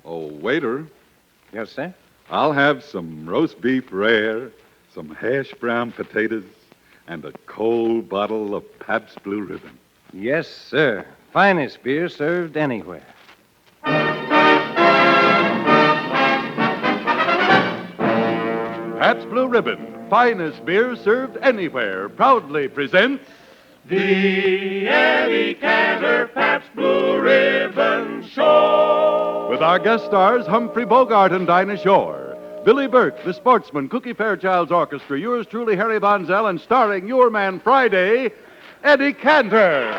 Oh, waiter, Yes, sir? I'll have some roast beef rare, some hash brown potatoes, and a cold bottle of Pabst Blue Ribbon. Yes, sir. Finest beer served anywhere. Pabst Blue Ribbon, finest beer served anywhere, proudly presents The Eddie Cantor Pabst Blue Ribbon Show. with our guest stars Humphrey Bogart and Dinah Shore, Billy Burke, the sportsman, Cookie Fairchild's Orchestra, yours truly, Harry Von Zell, and starring your man Friday, Eddie Cantor.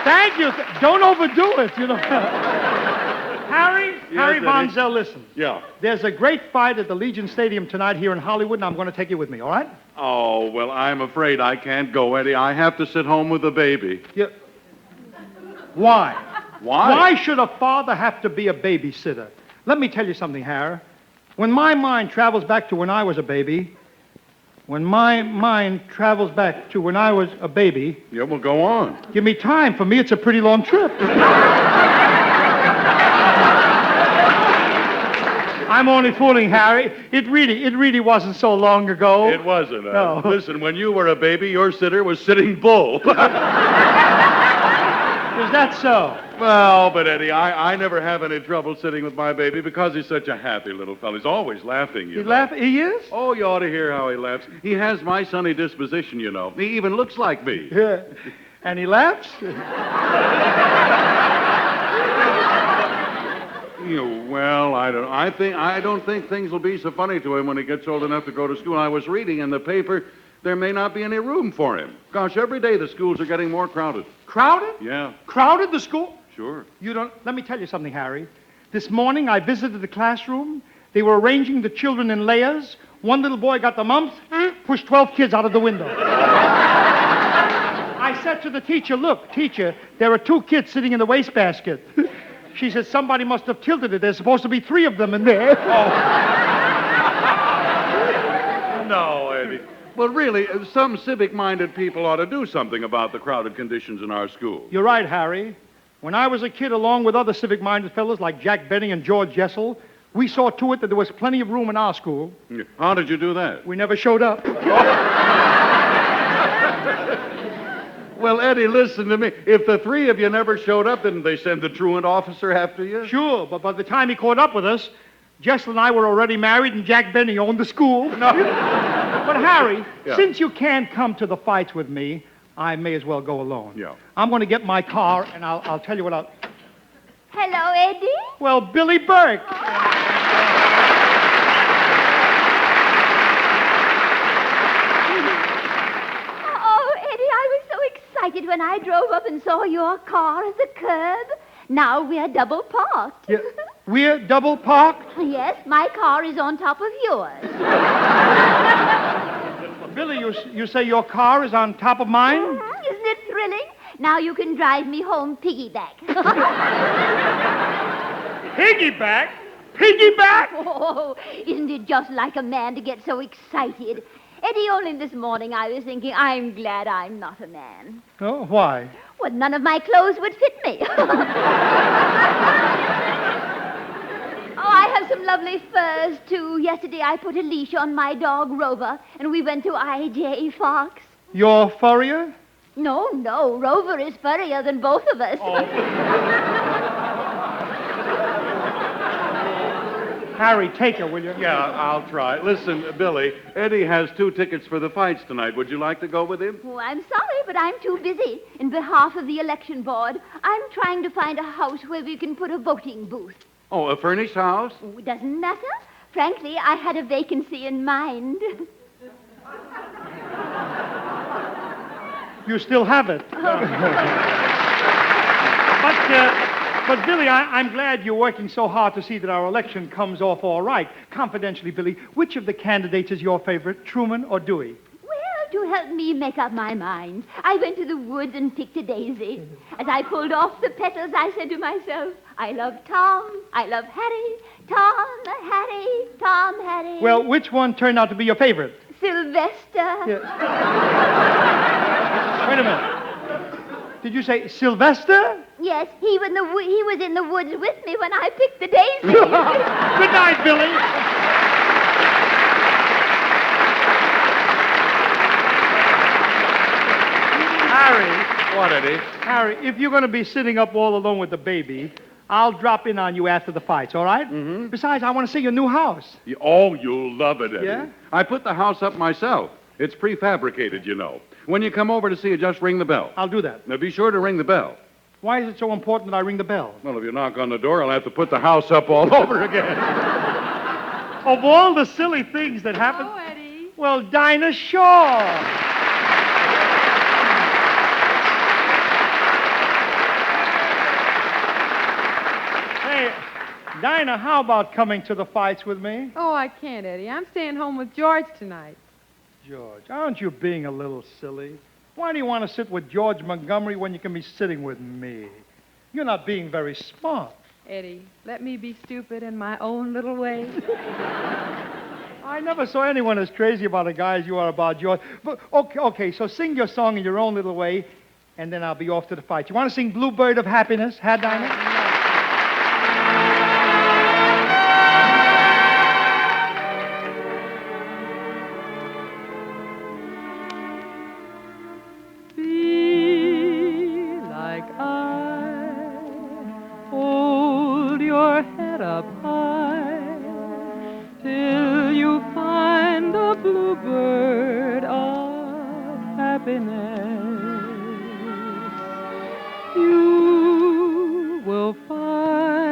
Thank you. Don't overdo it, you know. Harry Von Eddie. Zell, listen. Yeah. There's a great fight at the Legion Stadium tonight here in Hollywood, and I'm going to take you with me, all right? Oh, well, I'm afraid I can't go, Eddie. I have to sit home with the baby. Why? Why? Why should a father have to be a babysitter? Let me tell you something, Harry. When my mind travels back to when I was a baby, Yeah, well, go on. give me time. For me, it's a pretty long trip. I'm only fooling, Harry. It really wasn't so long ago. It wasn't. No. Listen, when you were a baby, your sitter was sitting bull. Is that so? Well, but Eddie, I never have any trouble sitting with my baby because he's such a happy little fellow. He's always laughing, you He know. laugh? He is? Oh, you ought to hear how he laughs. He has my sunny disposition, you know. He even looks like me. Yeah. And he laughs? Well, I don't think things will be so funny to him when he gets old enough to go to school. I was reading in the paper there may not be any room for him. Gosh, every day the schools are getting more crowded. Crowded? Yeah, Crowded, the school? sure. Let me tell you something, Harry. This morning I visited the classroom. They were arranging the children in layers. One little boy got the mumps, pushed 12 kids out of the window. I said to the teacher, look, teacher, there are 2 kids sitting in the wastebasket. She said, somebody must have tilted it. There's supposed to be 3 of them in there. No, Eddie. Well, really, some civic-minded people ought to do something about the crowded conditions in our schools. You're right, Harry. When I was a kid, along with other civic-minded fellows like Jack Benny and George Jessel, we saw to it that there was plenty of room in our school. How did you do that? We never showed up. Well, Eddie, listen to me. If the 3 of you never showed up, didn't they send the truant officer after you? Sure, but by the time he caught up with us, Jessel and I were already married and Jack Benny owned the school. No. But, Harry, Yeah. since you can't come to the fights with me, I may as well go alone. Yeah. I'm going to get my car, and I'll tell you what I'll... Hello, Eddie. Well, Billy Burke. Oh, Eddie, I was so excited when I drove up and saw your car at the curb. Now we're double parked. Yeah, we're double parked? Yes, my car is on top of yours. Billy, you say your car is on top of mine? Isn't it thrilling? Now you can drive me home piggyback. Piggyback? Piggyback? Oh, isn't it just like a man to get so excited? Eddie, only this morning I was thinking, I'm glad I'm not a man. Oh, why? Well, none of my clothes would fit me. Oh, I have some lovely furs, too. Yesterday I put a leash on my dog, Rover, and we went to I.J. Fox. You're furrier? No, Rover is furrier than both of us. Harry, take her, will you? Yeah, I'll try. Listen, Billy, Eddie has 2 tickets for the fights tonight. Would you like to go with him? Oh, I'm sorry, but I'm too busy. In behalf of the election board, I'm trying to find a house where we can put a voting booth. Oh, a furnished house? Oh, it doesn't matter. Frankly, I had a vacancy in mind. You still have it. But Billy, I'm glad you're working so hard to see that our election comes off all right. Confidentially, Billy, which of the candidates is your favorite, Truman or Dewey? Well, to help me make up my mind, I went to the woods and picked a daisy. As I pulled off the petals, I said to myself, I love Tom, I love Hattie, Tom, Hattie, Tom, Hattie. Well, which one turned out to be your favorite? Sylvester. Yeah. Wait a minute. Did you say Sylvester? Yes, he was in the woods with me when I picked the daisy. Good night, Billy. Harry, What, Eddie? Harry, if you're going to be sitting up all alone with the baby, I'll drop in on you after the fights, all right? Mm-hmm. Besides, I want to see your new house. Oh, you'll love it, Eddie. Yeah? I put the house up myself. It's prefabricated, you know. When you come over to see it, just ring the bell. I'll do that. Now, be sure to ring the bell. Why is it so important that I ring the bell? Well, if you knock on the door, I'll have to put the house up all over again. Of all the silly things that happen... Oh, Eddie. Well, Dinah Shaw. Hey, Dinah, how about coming to the fights with me? Oh, I can't, Eddie. I'm staying home with George tonight. George, aren't you being a little silly? Why do you want to sit with George Montgomery when you can be sitting with me? You're not being very smart. Eddie, let me be stupid in my own little way. I never saw anyone as crazy about a guy as you are about George. But okay, so sing your song in your own little way, and then I'll be off to the fight. You want to sing Bluebird of Happiness, Dinah? Up high till you find the bluebird of happiness. You will find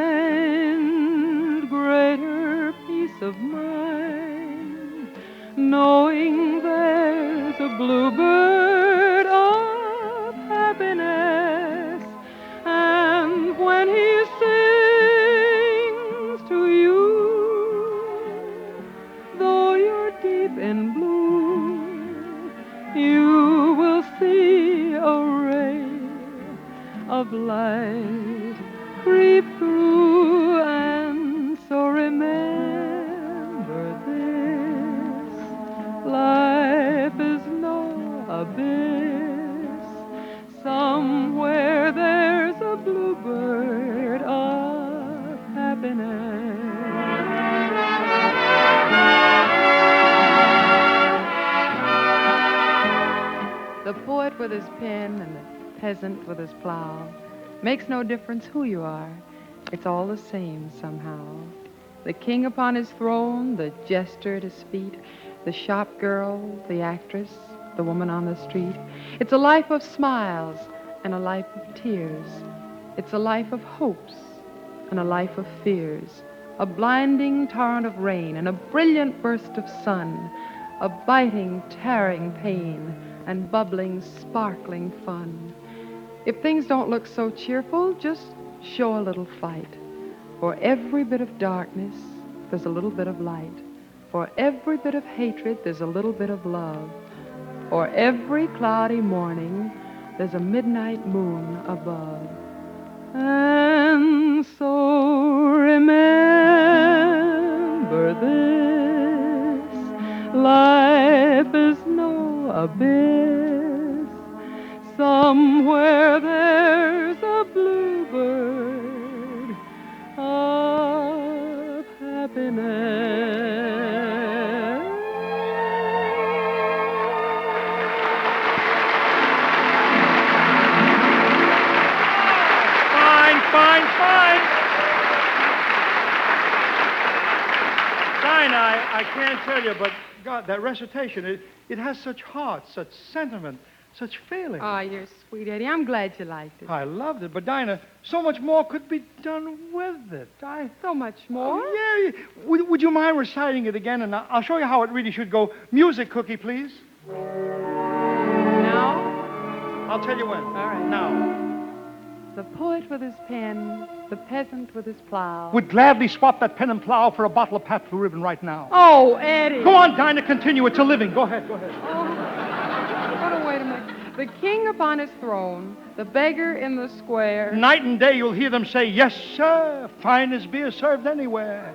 greater peace of mind knowing there's a bluebird of happiness, and when he sings to you, though you're deep in blue, you will see a ray of light creep through. And so remember this, life is no abyss. Somewhere there's a bluebird of happiness. The poet with his pen and the peasant with his plow, makes no difference who you are. It's all the same somehow. The king upon his throne, the jester at his feet, the shop girl, the actress, the woman on the street. It's a life of smiles and a life of tears. It's a life of hopes and a life of fears. A blinding torrent of rain and a brilliant burst of sun. A biting, tearing pain and bubbling, sparkling fun. If things don't look so cheerful, just show a little fight. For every bit of darkness, there's a little bit of light. For every bit of hatred, there's a little bit of love. For every cloudy morning, there's a midnight moon above. And so remember this, life is no abyss. Somewhere there's a bluebird of happiness. Fine. Dinah, I can't tell you, but God, that recitation, it has such heart, such sentiment, such feeling. Oh, you're sweet, Eddie. I'm glad you liked it. I loved it, but Dinah, so much more could be done with it. So much more? Oh, yeah. Would you mind reciting it again? And I'll show you how it really should go. Music, Cookie, please. Now? I'll tell you when. All right. Now. The poet with his pen, the peasant with his plow. Would gladly swap that pen and plow for a bottle of Pabst Blue Ribbon right now. Oh, Eddie. Go on, Dinah, continue. It's a living. Go ahead. Oh. wait a minute. The king upon his throne, the beggar in the square. Night and day you'll hear them say, yes, sir, finest beer served anywhere.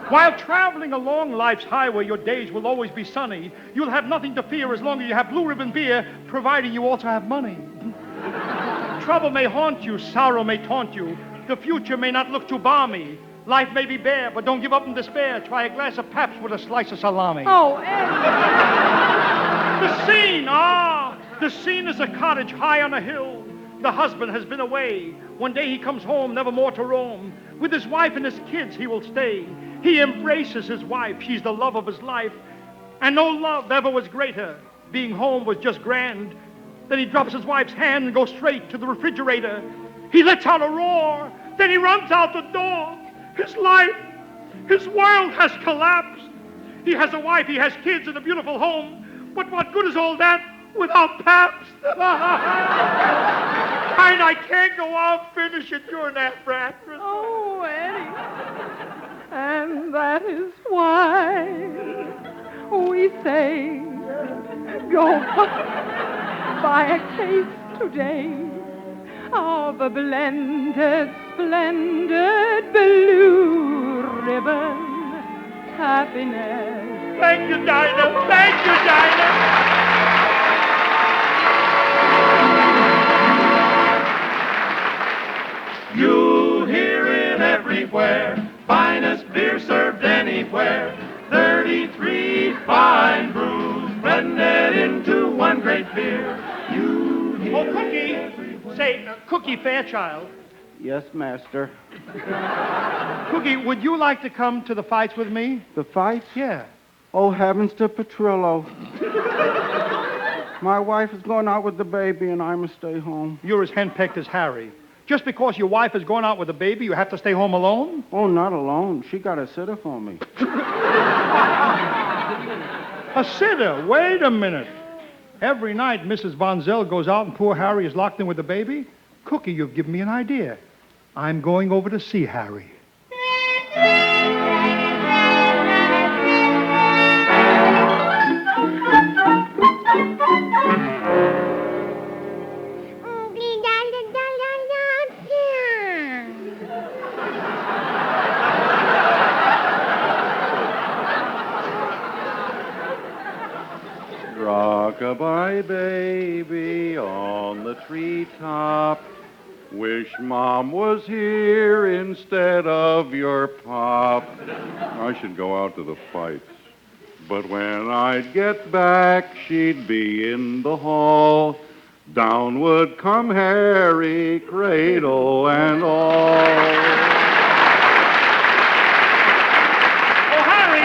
While traveling along life's highway, your days will always be sunny. You'll have nothing to fear as long as you have Blue Ribbon beer, providing you also have money. Trouble may haunt you, sorrow may taunt you. The future may not look too balmy. Life may be bare, but don't give up in despair. Try a glass of Pabst with a slice of salami. Oh, Eddie. The scene is a cottage high on a hill. The husband has been away. One day he comes home, never more to roam. With his wife and his kids he will stay. He embraces his wife. She's the love of his life. And no love ever was greater. Being home was just grand. Then he drops his wife's hand and goes straight to the refrigerator. He lets out a roar. Then he runs out the door. His life, his world has collapsed. He has a wife, he has kids, and a beautiful home. But what good is all that without Pabst? And I can't go on finishing during that breakfast. Oh, Eddie. And that is why we say, go buy a case today of a blended, splendid Blue Ribbon happiness. Thank you, Dinah. Thank you, Dinah. You'll hear it everywhere. Finest beer served anywhere. 33 fine brews blended into one great beer. You hear Oh, Cookie. Say, Cookie Fairchild. Yes, master. Cookie, would you like to come to the fights with me? The fight? Yeah. Oh, heavens to Petrillo. My wife is going out with the baby, and I must stay home. You're as henpecked as Harry. Just because your wife is going out with a baby, you have to stay home alone? Oh, not alone. She got a sitter for me. A sitter? Wait a minute. Every night, Mrs. Von Zell goes out and poor Harry is locked in with the baby. Cookie, you've given me an idea. I'm going over to see Harry. Rock-a-bye, baby, on the treetop. Wish Mom was here instead of your pop. I should go out to the fights. But when I'd get back, she'd be in the hall. Down would come Harry, cradle and all. Oh, Harry!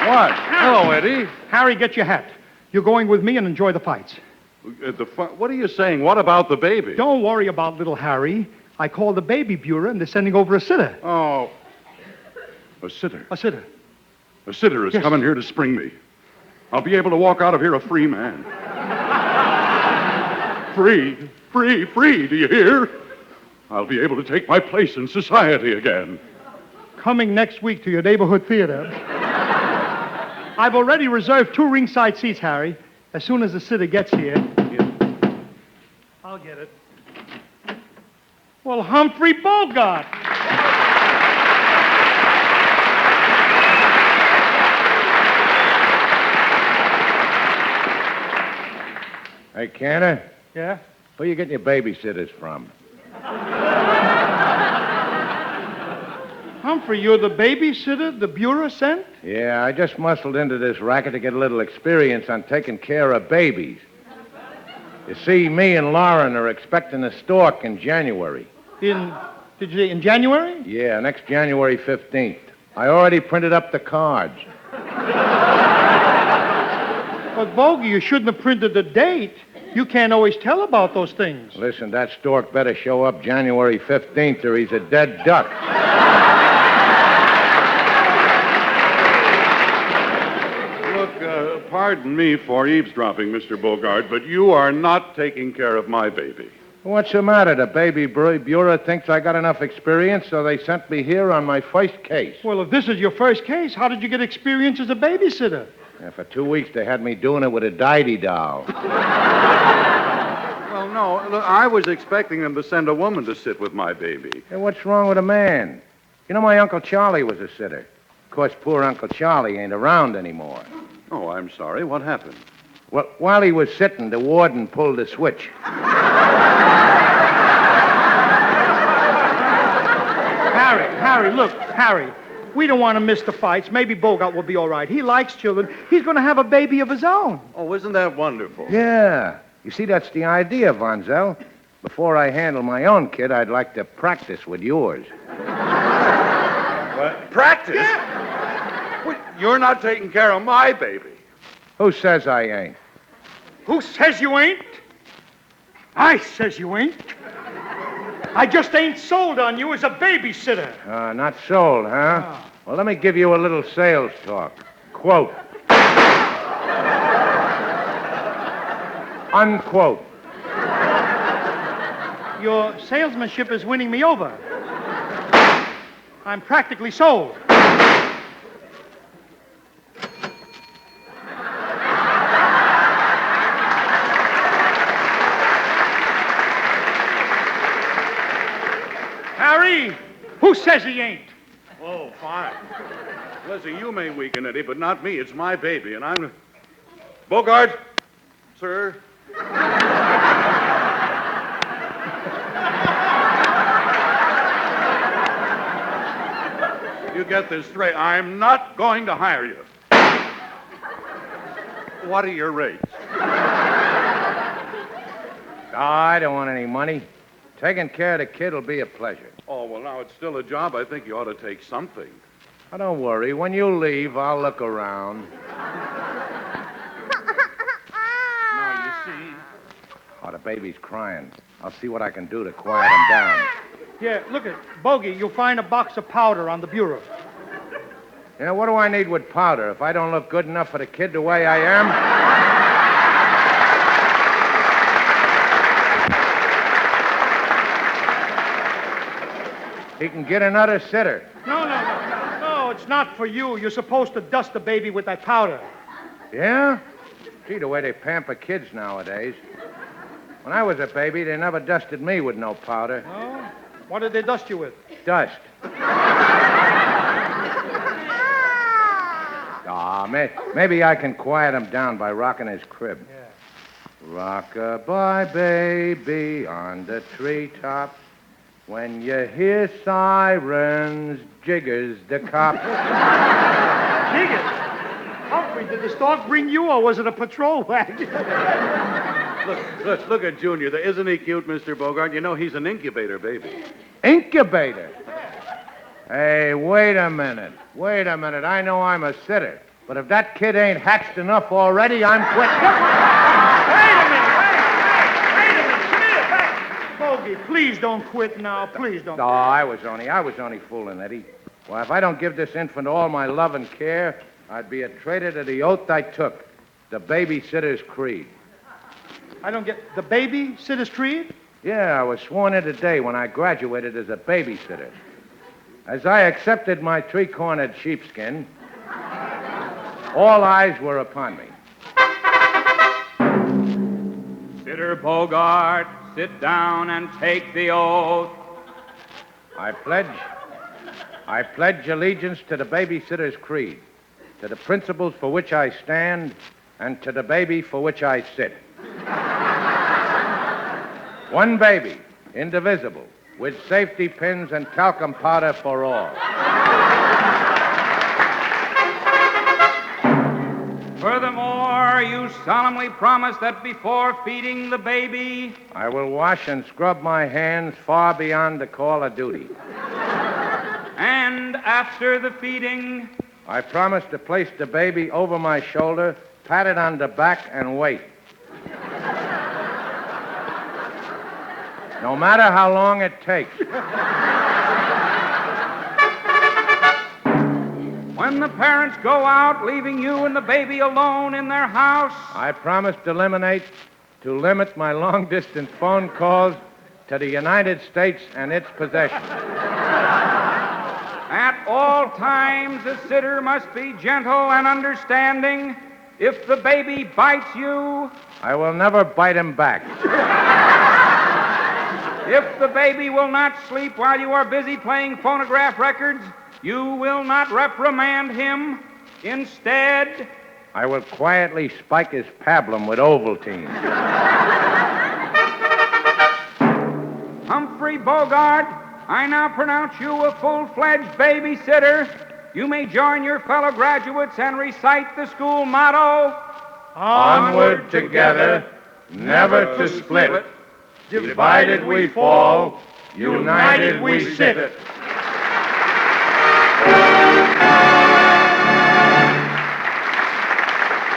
What? Hello, Eddie. Harry, get your hat. You're going with me and enjoy the fights. What are you saying? What about the baby? Don't worry about little Harry. I called the baby bureau, and they're sending over a sitter. Oh. A sitter. A sitter. A sitter is Yes. coming here to spring me. I'll be able to walk out of here a free man. Free, free, free, do you hear? I'll be able to take my place in society again. Coming next week to your neighborhood theater. I've already reserved 2 ringside seats, Harry. As soon as the sitter gets here. I'll get it. Well, Humphrey Bogart. Hey, Cantor, Yeah? where you getting your babysitters from? Humphrey, you're the babysitter the bureau sent? Yeah, I just muscled into this racket to get a little experience on taking care of babies. You see, me and Lauren are expecting a stork in January. Did you say in January? Yeah, next January 15th. I already printed up the cards. But, Bogey, you shouldn't have printed the date. You can't always tell about those things. Listen, that stork better show up January 15th or he's a dead duck. Look, pardon me for eavesdropping, Mr. Bogart, but you are not taking care of my baby. What's the matter? The baby bureau thinks I got enough experience, so they sent me here on my first case. Well, if this is your first case, how did you get experience as a babysitter? Yeah, for 2 weeks, they had me doing it with a Diddy doll. no. Look, I was expecting them to send a woman to sit with my baby. Hey, what's wrong with a man? You know, my Uncle Charlie was a sitter. Of course, poor Uncle Charlie ain't around anymore. Oh, I'm sorry. What happened? Well, while he was sitting, the warden pulled the switch. Harry, look, Harry. We don't want to miss the fights. Maybe Bogart will be all right. He likes children. He's going to have a baby of his own. Oh, isn't that wonderful? Yeah. You see, that's the idea, Vonzel. Before I handle my own kid, I'd like to practice with yours. What? Practice? Yeah. Well, you're not taking care of my baby. Who says I ain't? Who says you ain't? I says you ain't. I just ain't sold on you as a babysitter. Not sold, huh? Oh. Well, let me give you a little sales talk. Quote. Unquote. Your salesmanship is winning me over. I'm practically sold. Harry, who says he ain't? Oh, fine. Lizzie, you may weaken it, but not me. It's my baby, and I'm... Bogart, sir. You get this straight. I'm not going to hire you. What are your rates? I don't want any money. Taking care of the kid will be a pleasure. Oh, well, now it's still a job. I think you ought to take something. Oh, don't worry. When you leave, I'll look around. Now, you see... Oh, the baby's crying. I'll see what I can do to quiet him down. Yeah, look at Bogey. You'll find a box of powder on the bureau. Yeah, what do I need with powder if I don't look good enough for the kid the way I am? He can get another sitter. No, it's not for you. You're supposed to dust the baby with that powder. Yeah? Gee, the way they pamper kids nowadays. When I was a baby, they never dusted me with no powder. Oh? What did they dust you with? Dust. Maybe I can quiet him down by rocking his crib. Yeah. Rock-a-bye, baby, on the treetop. When you hear sirens, jiggers the cops. Jiggers? Humphrey, did the stork bring you, or was it a patrol wagon? Look at Junior. Isn't he cute, Mr. Bogart? You know, he's an incubator baby. Incubator? Hey, wait a minute. I know I'm a sitter. But if that kid ain't hatched enough already, I'm quitting. Wait a minute. Bogey, please don't quit now. Please don't. No, I was only fooling, Eddie. Well, if I don't give this infant all my love and care, I'd be a traitor to the oath I took, the babysitter's creed. I don't get the babysitter's creed? Yeah, I was sworn in today when I graduated as a babysitter. As I accepted my three-cornered sheepskin, all eyes were upon me. Sitter Bogart, sit down and take the oath. I pledge allegiance to the babysitter's creed, to the principles for which I stand, and to the baby for which I sit. One baby, indivisible, with safety pins and talcum powder for all. Furthermore, you solemnly promise that before feeding the baby, I will wash and scrub my hands far beyond the call of duty. and after the feeding, I promise to place the baby over my shoulder, pat it on the back, and wait. No matter how long it takes. when the parents go out, leaving you and the baby alone in their house, I promise to limit my long-distance phone calls to the United States and its possessions. at all times the sitter must be gentle and understanding. If the baby bites you, I will never bite him back. If the baby will not sleep while you are busy playing phonograph records, you will not reprimand him. Instead, I will quietly spike his pablum with Ovaltine. Humphrey Bogart, I now pronounce you a full-fledged babysitter. You may join your fellow graduates and recite the school motto. Onward together, never to split. Divided we fall, united we sit.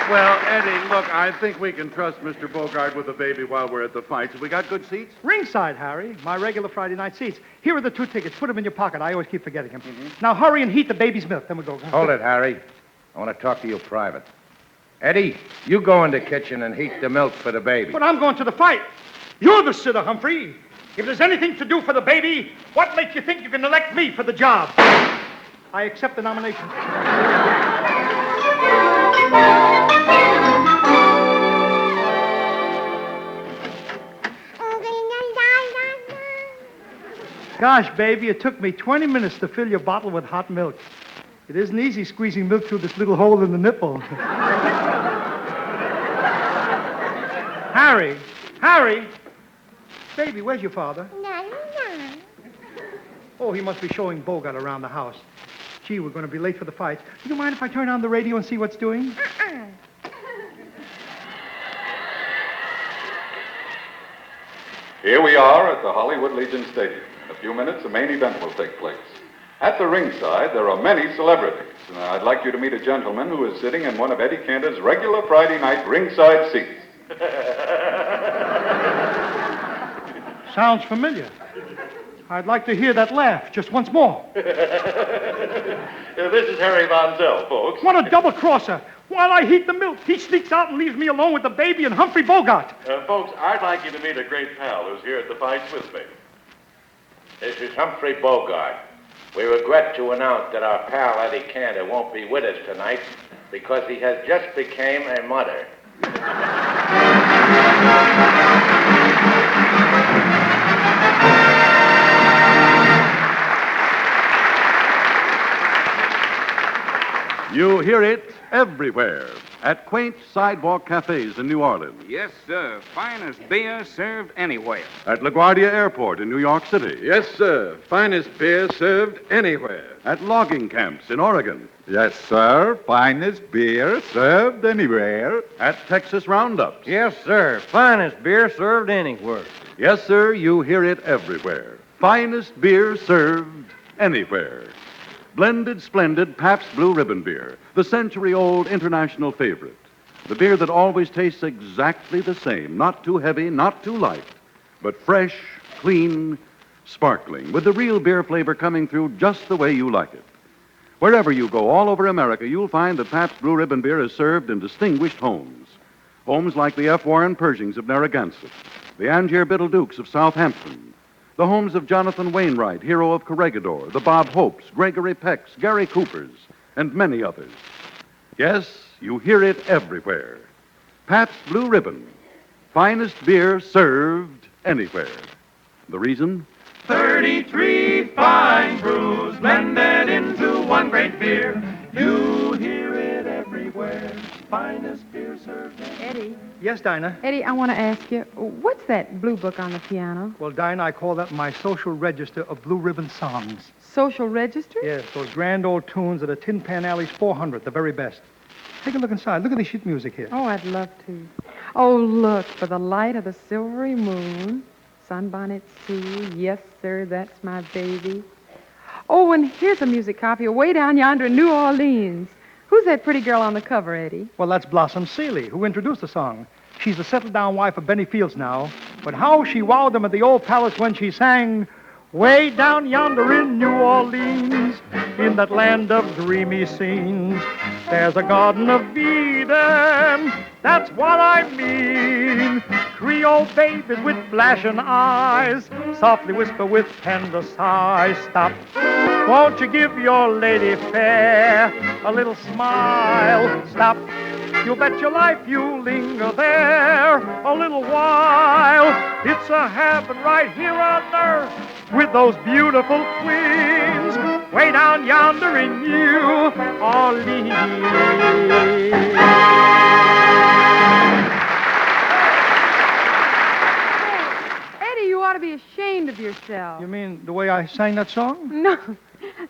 Well, Eddie, look, I think we can trust Mr. Bogart with the baby while we're at the fights. Have we got good seats? Ringside, Harry. My regular Friday night seats. Here are the 2 tickets. Put them in your pocket. I always keep forgetting them. Now hurry and heat the baby's milk. Then we'll go. Hold it, Harry. I want to talk to you private. Eddie, you go in the kitchen and heat the milk for the baby. But I'm going to the fight. You're the sitter, Humphrey. If there's anything to do for the baby, what makes you think you can elect me for the job? I accept the nomination. Gosh, baby, it took me 20 minutes to fill your bottle with hot milk. It isn't easy squeezing milk through this little hole in the nipple. Harry! Baby, where's your father? No. Oh, he must be showing Bogart around the house. Gee, we're going to be late for the fight. Do you mind if I turn on the radio and see what's doing? Here we are at the Hollywood Legion Stadium. In a few minutes, the main event will take place. At the ringside, there are many celebrities, and I'd like you to meet a gentleman who is sitting in one of Eddie Cantor's regular Friday night ringside seats. Sounds familiar. I'd like to hear that laugh just once more. This is Harry Von Zell, folks. What a double-crosser. While I heat the milk, he sneaks out and leaves me alone with the baby and Humphrey Bogart. Folks, I'd like you to meet a great pal who's here at the fights with me. This is Humphrey Bogart. We regret to announce that our pal Eddie Cantor won't be with us tonight because he has just became a mother. You hear it everywhere. At quaint sidewalk cafes in New Orleans. Yes, sir. Finest beer served anywhere. At LaGuardia Airport in New York City. Yes, sir. Finest beer served anywhere. At logging camps in Oregon. Yes, sir. Finest beer served anywhere. At Texas roundups. Yes, sir. Finest beer served anywhere. Yes, sir. You hear it everywhere. Finest beer served anywhere. Blended, splendid Pabst Blue Ribbon beer, the century-old international favorite. The beer that always tastes exactly the same, not too heavy, not too light, but fresh, clean, sparkling, with the real beer flavor coming through just the way you like it. Wherever you go all over America, you'll find that Pabst Blue Ribbon beer is served in distinguished homes. Homes like the F. Warren Pershings of Narragansett, the Angier Biddle Dukes of Southampton, the homes of Jonathan Wainwright, hero of Corregidor, the Bob Hopes, Gregory Pecks, Gary Coopers, and many others. Yes, you hear it everywhere. Pabst Blue Ribbon, finest beer served anywhere. The reason? 33 fine brews blended into one great beer. You hear it everywhere. Finest beer served anywhere. Eddie. Yes, Dinah? Eddie, I want to ask you, what's that blue book on the piano? Well, Dinah, I call that my social register of blue ribbon songs. Social register? Yes, those grand old tunes that are Tin Pan Alley's 400, the very best. Take a look inside. Look at the sheet music here. Oh, I'd love to. Oh, look, for the light of the silvery moon, Sunbonnet Sue, yes, sir, that's my baby. Oh, and here's a music copy way down yonder in New Orleans. Who's that pretty girl on the cover, Eddie? Well, that's Blossom Seeley, who introduced the song. She's the settled-down wife of Benny Fields now. But how she wowed them at the old palace when she sang, way down yonder in New Orleans, in that land of dreamy scenes, there's a Garden of Eden, that's what I mean. Creole babies with flashing eyes, softly whisper with tender sighs, stop. Won't you give your lady fair a little smile? Stop. You bet your life you linger there a little while. It's a heaven right here on earth with those beautiful queens way down yonder in New Orleans. Eddie, you ought to be ashamed of yourself. You mean the way I sang that song?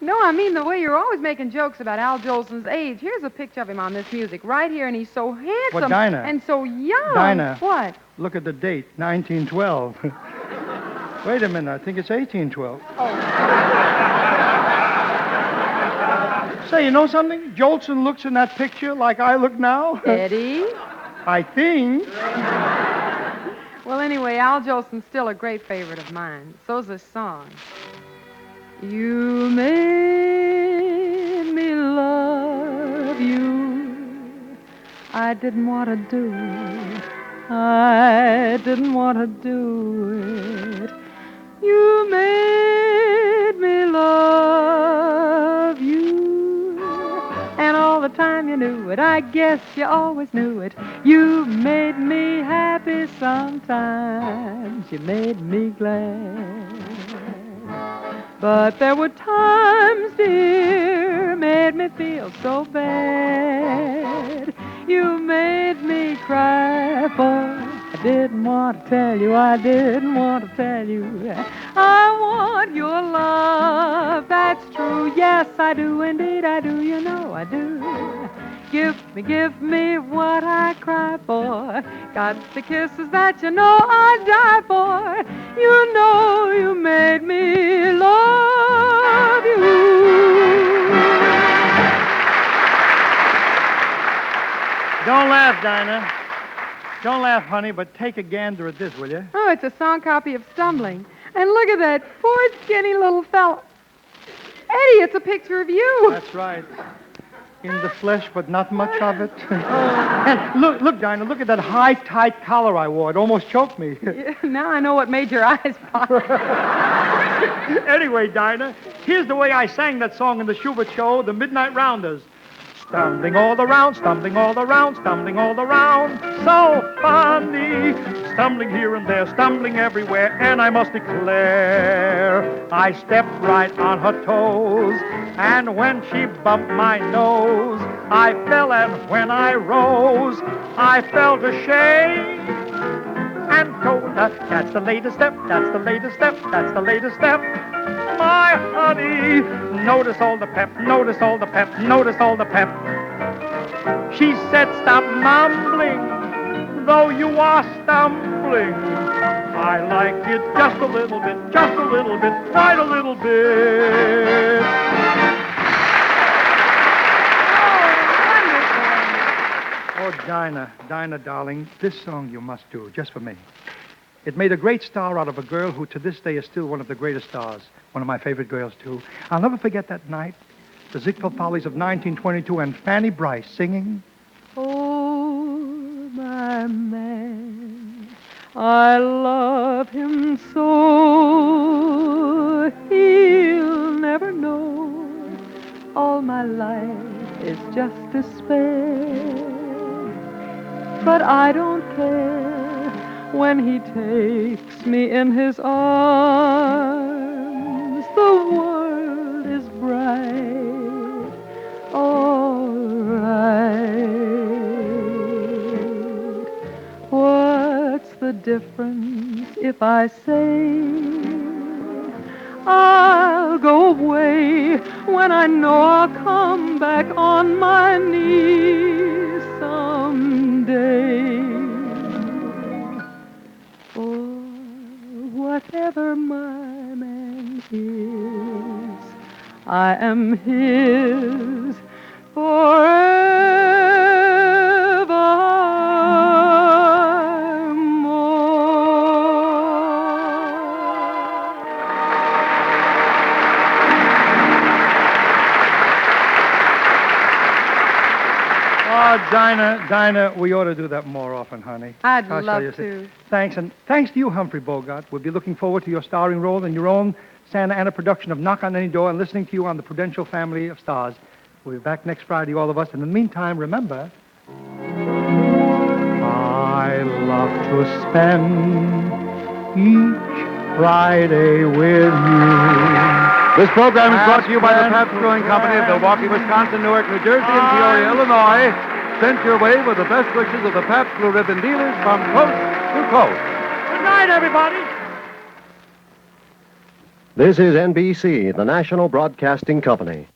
No, I mean the way you're always making jokes about Al Jolson's age. Here's a picture of him on this music right here, and he's so handsome What, Dinah? and so young. Dinah. What? Look at the date, 1912. Wait a minute, I think it's 1812. Say, you know something? Jolson looks in that picture like I look now. Eddie? I think. Well, anyway, Al Jolson's still a great favorite of mine. So's this song. You made me love you. I didn't want to do it. I didn't want to do it. You made me love you. And all the time you knew it. I guess you always knew it. You made me happy sometimes. You made me glad. But there were times, dear, made me feel so bad. You made me cry, boy. I didn't want to tell you, I didn't want to tell you. I want your love, that's true. Yes, I do, indeed I do, you know I do. Give me what I cry for. Got the kisses that you know I'd die for. You know you made me love you. Don't laugh, Dinah. Don't laugh, honey, but take a gander at this, will you? Oh, it's a song copy of Stumbling. And look at that poor, skinny little fellow. Eddie, it's a picture of you. That's right. In the flesh, but not much of it. And look, Dinah, look at that high, tight collar I wore. It almost choked me. Yeah, now I know what made your eyes pop. Anyway, Dinah, here's the way I sang that song in the Schubert show, The Midnight Rounders. Stumbling all around, stumbling all around, stumbling all around. So funny. Stumbling here and there, stumbling everywhere. And I must declare, I stepped right on her toes. And when she bumped my nose, I fell, and when I rose, I felt ashamed. And told her, that's the latest step, that's the latest step, that's the latest step. My honey, notice all the pep, notice all the pep, notice all the pep. She said, stop mumbling, though you are stumbling. I like it just a little bit, just a little bit, quite a little bit. Oh, Dinah, darling, this song you must do, just for me. It made a great star out of a girl who to this day is still one of the greatest stars. One of my favorite girls, too. I'll never forget that night. The Ziegfeld Follies of 1922 and Fanny Brice singing. Oh, my man, I love him so. He'll never know all my life is just despair. But I don't care. When he takes me in his arms, the world is bright, all right. What's the difference if I say I'll go away when I know I'll come back on my knees someday? Whatever my man is, I am his Dinah, we ought to do that more often, honey. I'd love to. Thanks, and thanks to you, Humphrey Bogart. We'll be looking forward to your starring role in your own Santa Ana production of Knock on Any Door and listening to you on the Prudential Family of Stars. We'll be back next Friday, all of us. And in the meantime, remember... love to spend each Friday with you. This program is brought to you by the Pabst Brewing Company of Milwaukee, Wisconsin, Newark, New Jersey, and Peoria, Illinois. Sent your way with the best wishes of the Pabst Blue Ribbon dealers from coast to coast. Good night, everybody. This is NBC, the National Broadcasting Company.